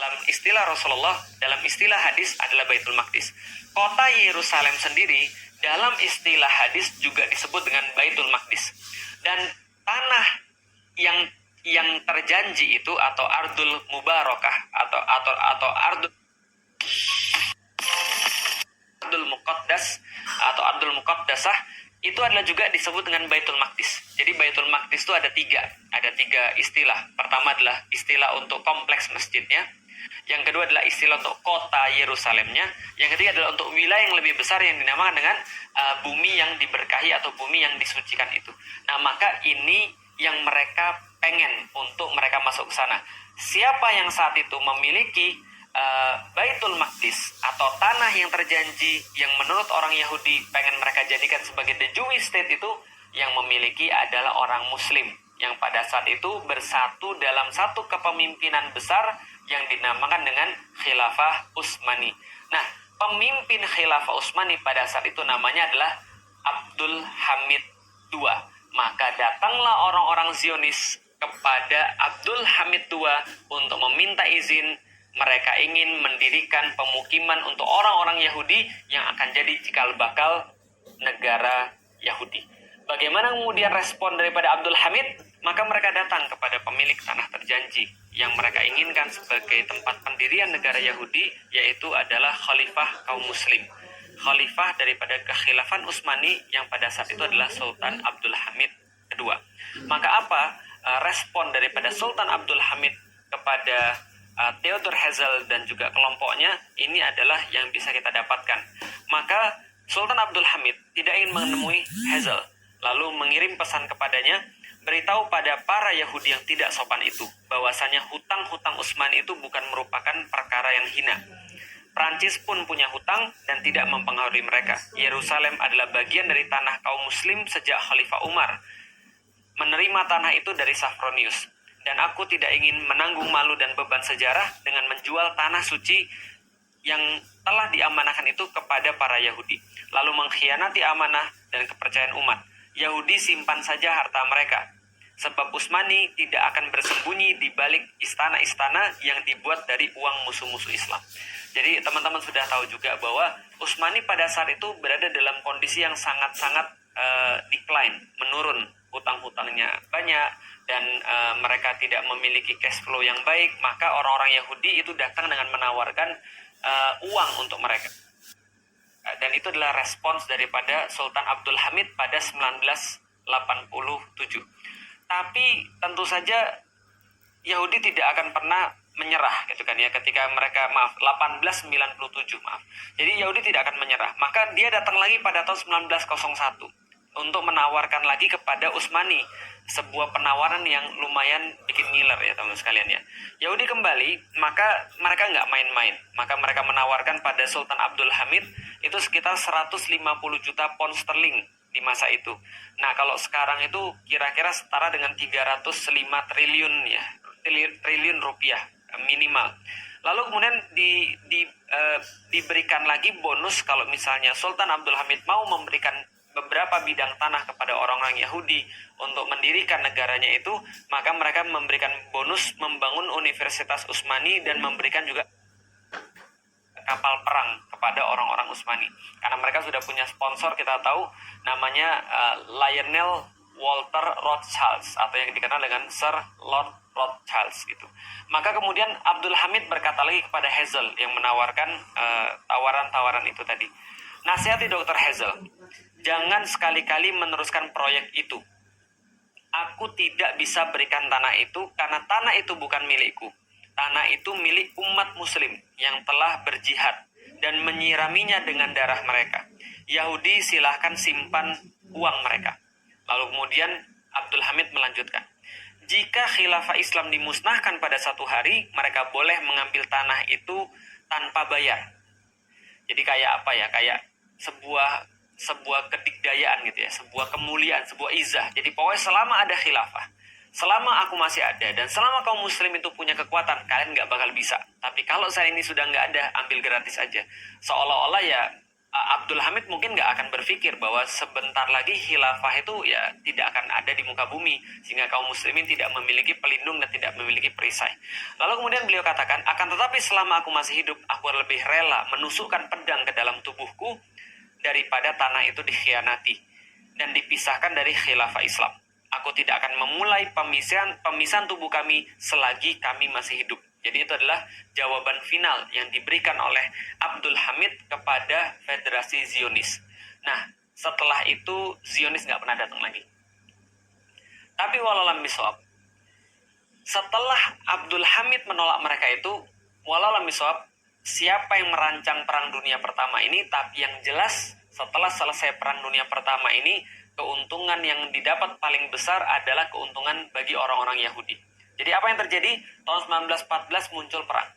dalam istilah Rasulullah, dalam istilah hadis adalah Baitul Maqdis. Kota Yerusalem sendiri dalam istilah hadis juga disebut dengan Baitul Maqdis. Dan tanah yang terjanji itu atau Ardul Mubarakah atau Ardul Muqaddas atau Ardul Muqaddasah itu adalah juga disebut dengan Baitul Maqdis. Jadi Baitul Maqdis itu ada tiga istilah. Pertama adalah istilah untuk kompleks masjidnya. Yang kedua adalah istilah untuk kota Yerusalemnya. Yang ketiga adalah untuk wilayah yang lebih besar yang dinamakan dengan bumi yang diberkahi atau bumi yang disucikan itu. Nah, maka ini yang mereka pengen untuk mereka masuk ke sana. Siapa yang saat itu memiliki Baitul Maqdis atau tanah yang terjanji yang menurut orang Yahudi pengen mereka jadikan sebagai the Jewish state itu, yang memiliki adalah orang Muslim yang pada saat itu bersatu dalam satu kepemimpinan besar yang dinamakan dengan Khilafah Utsmani. Nah, pemimpin Khilafah Utsmani pada saat itu namanya adalah Abdul Hamid II. Maka datanglah orang-orang Zionis kepada Abdul Hamid II untuk meminta izin. Mereka ingin mendirikan pemukiman untuk orang-orang Yahudi yang akan jadi cikal bakal negara Yahudi. Bagaimana kemudian respon daripada Abdul Hamid? Maka mereka datang kepada pemilik tanah terjanji yang mereka inginkan sebagai tempat pendirian negara Yahudi, yaitu adalah Khalifah kaum Muslim. Khalifah daripada kekhilafan Utsmani yang pada saat itu adalah Sultan Abdul Hamid II. Maka apa respon daripada Sultan Abdul Hamid kepada Theodor Herzl dan juga kelompoknya? Ini adalah yang bisa kita dapatkan. Maka Sultan Abdul Hamid tidak ingin menemui Herzl, lalu mengirim pesan kepadanya, beritahu pada para Yahudi yang tidak sopan itu bahwasanya hutang-hutang Utsmani itu bukan merupakan perkara yang hina. Prancis pun punya hutang dan tidak mempengaruhi mereka. Yerusalem adalah bagian dari tanah kaum Muslim sejak Khalifah Umar menerima tanah itu dari Safronius. Dan aku tidak ingin menanggung malu dan beban sejarah dengan menjual tanah suci yang telah diamanahkan itu kepada para Yahudi, lalu mengkhianati amanah dan kepercayaan umat. Yahudi simpan saja harta mereka, sebab Utsmani tidak akan bersembunyi di balik istana-istana yang dibuat dari uang musuh-musuh Islam. Jadi teman-teman sudah tahu juga bahwa Utsmani pada saat itu berada dalam kondisi yang sangat-sangat decline, menurun, hutang-hutangnya banyak, dan mereka tidak memiliki cash flow yang baik. Maka orang-orang Yahudi itu datang dengan menawarkan uang untuk mereka. Dan itu adalah respons daripada Sultan Abdul Hamid pada 1987. Tapi tentu saja Yahudi tidak akan pernah menyerah, gitu kan ya, ketika mereka 1897. Jadi Yahudi tidak akan menyerah. Maka dia datang lagi pada tahun 1901 untuk menawarkan lagi kepada Utsmani sebuah penawaran yang lumayan bikin ngiler ya teman-teman sekalian ya. Yahudi kembali, maka mereka nggak main-main. Maka mereka menawarkan pada Sultan Abdul Hamid itu sekitar 150 juta pound sterling di masa itu. Nah, kalau sekarang itu kira-kira setara dengan 305 triliun ya, triliun rupiah minimal. Lalu kemudian diberikan lagi bonus kalau misalnya Sultan Abdul Hamid mau memberikan beberapa bidang tanah kepada orang-orang Yahudi untuk mendirikan negaranya itu, maka mereka memberikan bonus membangun Universitas Utsmani dan memberikan juga kapal perang kepada orang-orang Utsmani. Karena mereka sudah punya sponsor, kita tahu namanya Lionel Walter Rothschild atau yang dikenal dengan Sir Lord Rothschild gitu. Maka kemudian Abdul Hamid berkata lagi kepada Herzl yang menawarkan tawaran-tawaran itu tadi. Nasihati Dr. Herzl, jangan sekali-kali meneruskan proyek itu. Aku tidak bisa berikan tanah itu karena tanah itu bukan milikku. Tanah itu milik umat muslim yang telah berjihad dan menyiraminya dengan darah mereka. Yahudi silahkan simpan uang mereka. Lalu kemudian Abdul Hamid melanjutkan, jika khilafah Islam dimusnahkan pada satu hari, mereka boleh mengambil tanah itu tanpa bayar. Jadi kayak apa ya, kayak sebuah kedikdayaan gitu ya, sebuah kemuliaan, sebuah izah. Jadi pokoknya selama ada khilafah, selama aku masih ada, dan selama kaum muslim itu punya kekuatan, kalian nggak bakal bisa. Tapi kalau saya ini sudah nggak ada, ambil gratis aja. Seolah-olah ya Abdul Hamid mungkin nggak akan berpikir bahwa sebentar lagi khilafah itu ya tidak akan ada di muka bumi, sehingga kaum muslimin tidak memiliki pelindung dan tidak memiliki perisai. Lalu kemudian beliau katakan, akan tetapi selama aku masih hidup, aku lebih rela menusukkan pedang ke dalam tubuhku daripada tanah itu dikhianati dan dipisahkan dari khilafah Islam. Aku tidak akan memulai pemisahan tubuh kami selagi kami masih hidup. Jadi itu adalah jawaban final yang diberikan oleh Abdul Hamid kepada Federasi Zionis. Nah, setelah itu Zionis nggak pernah datang lagi. Tapi walaupun miswab, setelah Abdul Hamid menolak mereka itu, walaupun miswab, siapa yang merancang Perang Dunia Pertama ini, tapi yang jelas setelah selesai Perang Dunia Pertama ini, keuntungan yang didapat paling besar adalah keuntungan bagi orang-orang Yahudi. Jadi apa yang terjadi? Tahun 1914 muncul perang.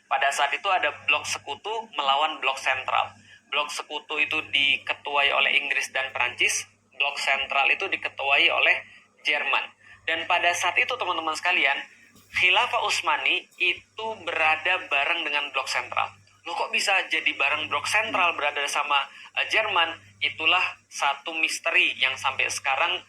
Pada saat itu ada blok sekutu melawan blok sentral. Blok sekutu itu diketuai oleh Inggris dan Perancis. Blok sentral itu diketuai oleh Jerman. Dan pada saat itu teman-teman sekalian, Khilafah Utsmani itu berada bareng dengan blok sentral. Loh kok bisa jadi bareng blok sentral berada sama Jerman? Itulah satu misteri yang sampai sekarang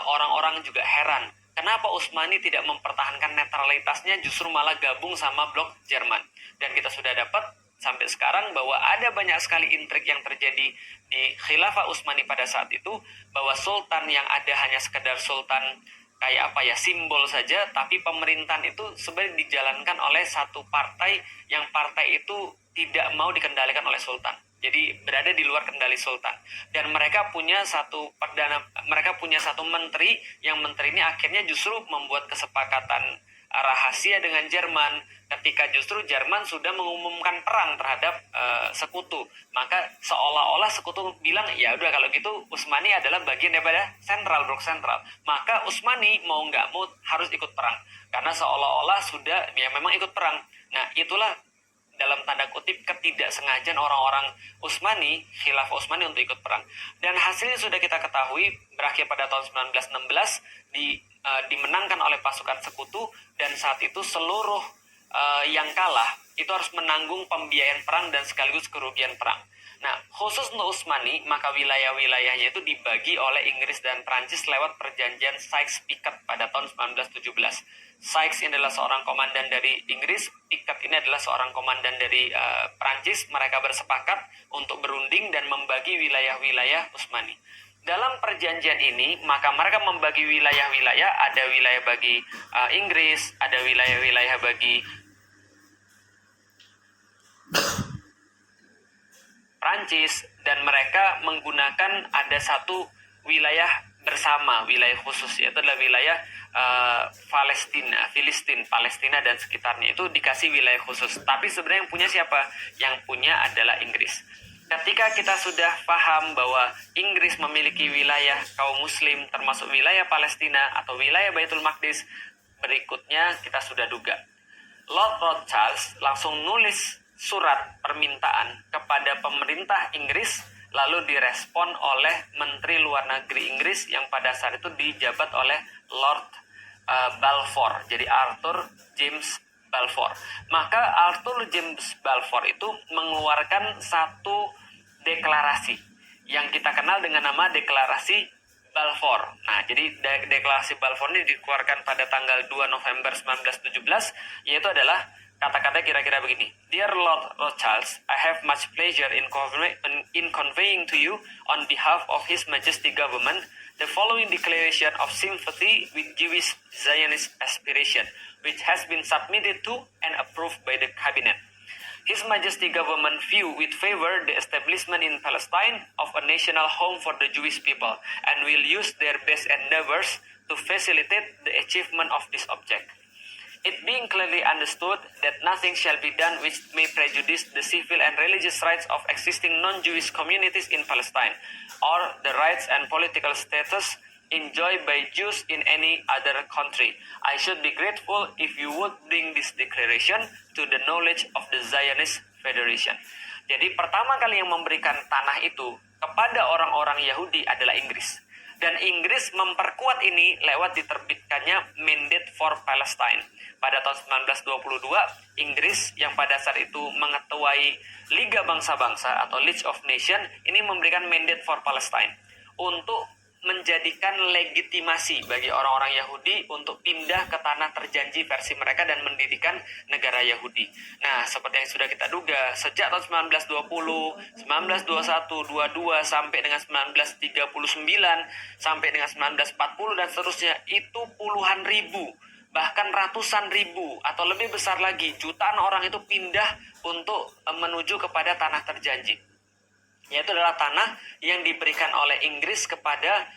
orang-orang juga heran. Kenapa Utsmani tidak mempertahankan netralitasnya, justru malah gabung sama blok Jerman. Dan kita sudah dapat sampai sekarang bahwa ada banyak sekali intrik yang terjadi di Khilafah Utsmani pada saat itu, bahwa sultan yang ada hanya sekedar sultan kayak apa ya, simbol saja, tapi pemerintahan itu sebenarnya dijalankan oleh satu partai yang partai itu tidak mau dikendalikan oleh sultan. Jadi berada di luar kendali sultan. Dan mereka punya satu menteri, yang menteri ini akhirnya justru membuat kesepakatan rahasia dengan Jerman ketika justru Jerman sudah mengumumkan perang terhadap sekutu. Maka seolah-olah sekutu bilang, ya udah kalau gitu Utsmani adalah bagian daripada blok sentral. Maka Utsmani mau nggak mau harus ikut perang, karena seolah-olah sudah ya memang ikut perang. Nah, itulah dalam tanda kutip ketidaksengajaan orang-orang Utsmani, Khilafah Utsmani untuk ikut perang. Dan hasilnya sudah kita ketahui, berakhir pada tahun 1916 dimenangkan oleh pasukan sekutu, dan saat itu seluruh yang kalah itu harus menanggung pembiayaan perang dan sekaligus kerugian perang. Nah, khusus untuk Utsmani, maka wilayah-wilayahnya itu dibagi oleh Inggris dan Prancis lewat perjanjian Sykes-Picot pada tahun 1917. Sykes ini adalah seorang komandan dari Inggris, Picot ini adalah seorang komandan dari Prancis. Mereka bersepakat untuk berunding dan membagi wilayah-wilayah Utsmani. Dalam perjanjian ini, maka mereka membagi wilayah-wilayah, ada wilayah bagi Inggris, ada wilayah-wilayah bagi Prancis, dan mereka menggunakan ada satu wilayah bersama, wilayah khusus, yaitu adalah wilayah Palestina dan sekitarnya itu dikasih wilayah khusus. Tapi sebenarnya yang punya siapa? Yang punya adalah Inggris. Ketika kita sudah paham bahwa Inggris memiliki wilayah kaum muslim termasuk wilayah Palestina atau wilayah Baitul Maqdis, berikutnya kita sudah duga. Lord Rothschild langsung nulis surat permintaan kepada pemerintah Inggris, lalu direspon oleh Menteri Luar Negeri Inggris yang pada saat itu dijabat oleh Lord Balfour, jadi Arthur James Balfour. Maka Arthur James Balfour itu mengeluarkan satu deklarasi yang kita kenal dengan nama Deklarasi Balfour. Nah, jadi Deklarasi Balfour ini dikeluarkan pada tanggal 2 November 1917, yaitu adalah kata-kata kira-kira begini. Dear Lord Rothschild, I have much pleasure in conveying to you on behalf of His Majesty Government the following declaration of sympathy with Jewish Zionist aspiration, which has been submitted to and approved by the Cabinet. His Majesty Government view with favor the establishment in Palestine of a national home for the Jewish people and will use their best endeavors to facilitate the achievement of this object. It being clearly understood that nothing shall be done which may prejudice the civil and religious rights of existing non-Jewish communities in Palestine, or the rights and political status enjoyed by Jews in any other country. I should be grateful if you would bring this declaration to the knowledge of the Zionist Federation. Jadi pertama kali yang memberikan tanah itu kepada orang-orang Yahudi adalah Inggris. Dan Inggris memperkuat ini lewat diterbitkannya Mandate for Palestine. Pada tahun 1922, Inggris yang pada saat itu mengetuai Liga Bangsa-Bangsa atau League of Nations ini memberikan Mandate for Palestine untuk menjadikan legitimasi bagi orang-orang Yahudi untuk pindah ke tanah terjanji versi mereka dan mendirikan negara Yahudi. Nah, seperti yang sudah kita duga, sejak tahun 1920, 1921, 22 sampai dengan 1939, sampai dengan 1940 dan seterusnya, itu puluhan ribu, bahkan ratusan ribu atau lebih besar lagi, jutaan orang itu pindah untuk menuju kepada tanah terjanji. Yaitu adalah tanah yang diberikan oleh Inggris kepada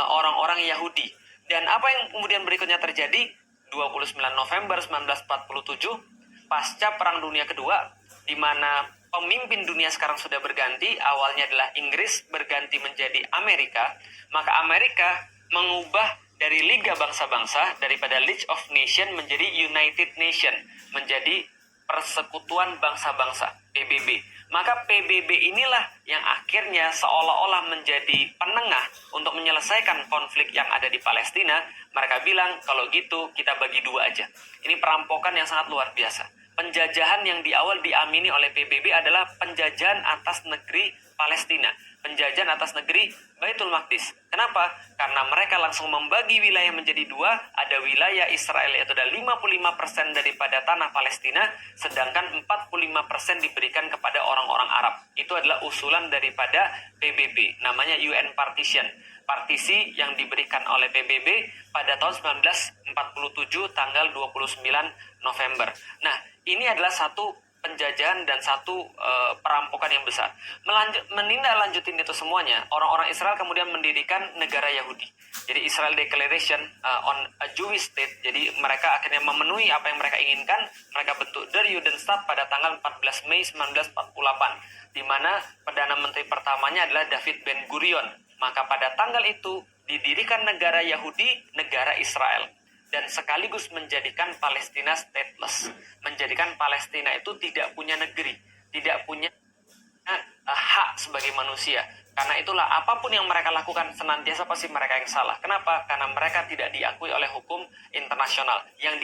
orang-orang Yahudi. Dan apa yang kemudian berikutnya terjadi? 29 November 1947, pasca Perang Dunia Kedua, di mana pemimpin dunia sekarang sudah berganti, awalnya adalah Inggris berganti menjadi Amerika, maka Amerika mengubah dari Liga Bangsa-Bangsa, daripada League of Nations menjadi United Nation, menjadi Persekutuan Bangsa-Bangsa, PBB. Maka PBB inilah yang akhirnya seolah-olah menjadi penengah untuk menyelesaikan konflik yang ada di Palestina. Mereka bilang, kalau gitu kita bagi dua aja. Ini perampokan yang sangat luar biasa. Penjajahan yang di awal diamini oleh PBB adalah penjajahan atas negeri Palestina, penjajahan atas negeri Baitul Maqdis. Kenapa? Karena mereka langsung membagi wilayah menjadi dua. Ada wilayah Israel, yaitu ada 55% daripada tanah Palestina, sedangkan 45% diberikan kepada orang-orang Arab. Itu adalah usulan daripada PBB, namanya UN Partition. Partisi yang diberikan oleh PBB pada tahun 1947 tanggal 29 November. Nah, ini adalah satu penjajahan dan satu perampokan yang besar. Menindaklanjutin itu semuanya, orang-orang Israel kemudian mendirikan negara Yahudi. Jadi Israel Declaration on a Jewish State. Jadi mereka akhirnya memenuhi apa yang mereka inginkan. Mereka bentuk Der Judenstaat pada tanggal 14 Mei 1948, di mana Perdana Menteri pertamanya adalah David Ben Gurion. Maka pada tanggal itu didirikan negara Yahudi, negara Israel, dan sekaligus menjadikan Palestina stateless, menjadikan Palestina itu tidak punya negeri, tidak punya hak sebagai manusia. Karena itulah apapun yang mereka lakukan senantiasa pasti mereka yang salah. Kenapa? Karena mereka tidak diakui oleh hukum internasional yang